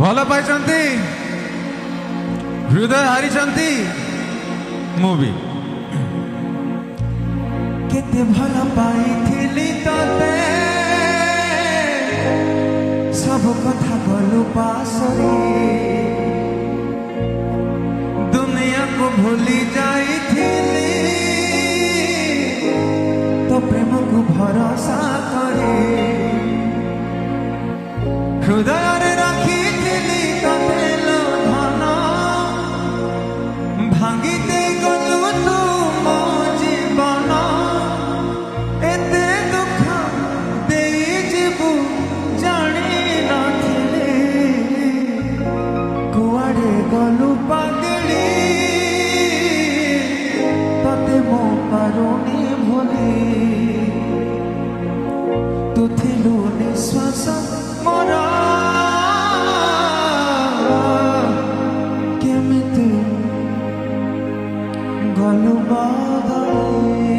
भल पाई हृदय हारी मुझे केते भल पाई तते सब कथा गलु पासरे दुनिया को भूली जाई तो प्रेम को भरोसा करे हृदय रे राखी तते लो धन भांगी दे गलु तू मो जीवन एते दुख दे जीवु जानी नथिले कुआड़े गलु पागली तते मो पारुनी भूली तू थिलु निश्वास मोरा केमिति गलु बादली।